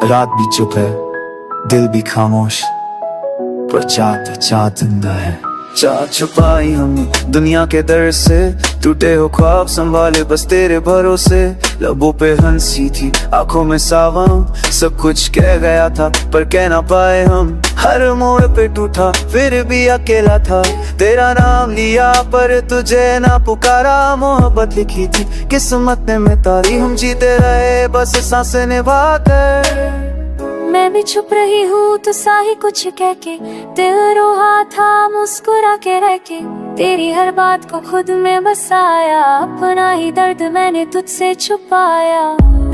रात भी चुप है, दिल भी खामोश, पर चाहत जिंदा है। चाह छुपाई हमने दुनिया के दर से, टूटे हो ख्वाब संभाले बस तेरे भरोसे। लबों पे हंसी थी, आंखों में सावन, सब कुछ कह गया था पर कह ना पाए हम। हर मोड़ पे टूटा फिर भी अकेला था, तेरा नाम लिया पर तुझे ना पुकारा। मोहब्बत लिखी थी किस्मत ने में तारी, हम जीते रहे बस सांसें निभा कर। मैं भी छुप रही हूँ तो साही कुछ कह के, दिल रोहा था मुस्कुरा के रह के। तेरी हर बात को खुद में बसाया, अपना ही दर्द मैंने तुझसे छुपाया।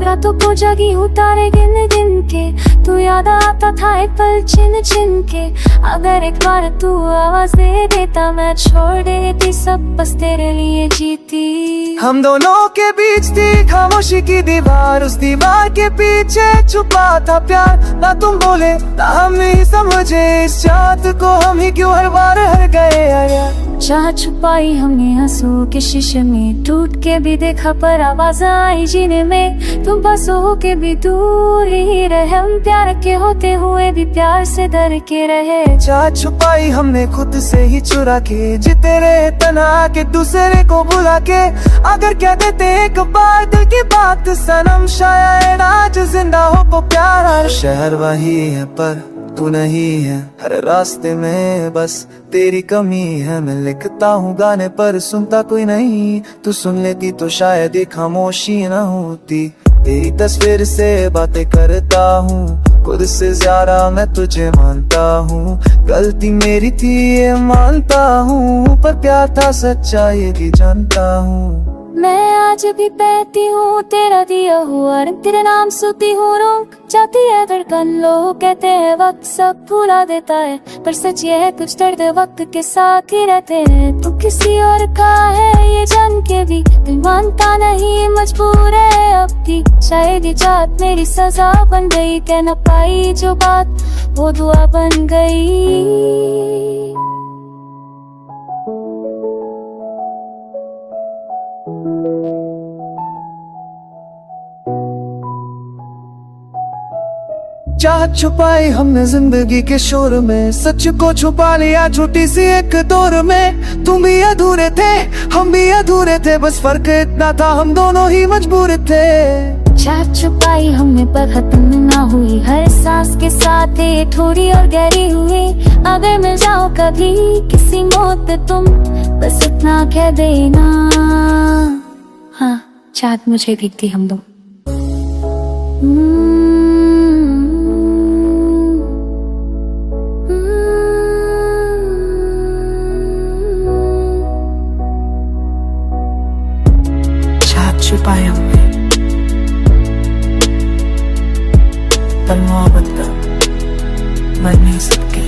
रातों को जगी हूँ तारे गिन गिन के, तू याद आता था एक पल छिन छिन के। अगर एक बार तू आवाज दे देता मैं छोड़ देती सब, बस तेरे लिए जीती। हम दोनों के बीच थी खामोशी की दीवार, उस दीवार के पीछे छुपा था प्यार। ना तुम बोले ना हम नहीं समझे, इस चाहत को हम ही क्यों हर बार हार गए यार। चाह छुपाई हमने आंसू के शीशे में, टूट के भी देखा पर आवाज आई जीने में। तुम पास हो के भी दूर ही रहे, हम प्यार के होते हुए भी प्यार से डर के रहे। चाह छुपाई हमने खुद से ही चुरा के, जीते रहे तना के दूसरे को बुला के। अगर कह देते एक बार दिल की बात सनम, शायद आज जिंदा हो तो प्यार। शहर वही है पर तू नहीं है, हर रास्ते में बस तेरी कमी है। मैं लिखता हूँ गाने पर सुनता कोई नहीं, तू सुन लेती तो शायद ये खामोशी न होती। तेरी तस्वीर से बातें करता हूँ, खुद से ज्यादा मैं तुझे मानता हूँ। गलती मेरी थी ये मानता हूँ, पर प्यार था सच्चा ये भी जानता हूँ। मैं आज भी बहती हूँ तेरा दिया हुआ रंग, तेरे नाम सुती हूँ रुक जाती है धड़कन। लोग कहते हैं वक्त सब भुला देता है, पर सच ये है कुछ दर्द वक्त के साथ ही रहते हैं। तू किसी और का है ये जान के भी दिल मानता नहीं, मजबूर है अब भी। शायद ये चाहत मेरी सजा बन गई, कह न पाई जो बात वो दुआ बन गई। चाहत छुपाई हमने जिंदगी के शोर में, सच को छुपा लिया छोटी सी एक दौर में। तुम भी अधूरे थे हम भी अधूरे थे, बस फर्क इतना था हम दोनों ही मजबूर थे। चाहत छुपाई हमने पर खत्म ना हुई, हर सांस के साथ ये थोड़ी और गहरी हुई। अगर मिल जाओ कभी किसी मौत पे तुम, बस इतना कह देना। हाँ चाहत मुझे दिखती हम दो। छुपाए हमने पर मोहब्बत का मर नहीं सकते।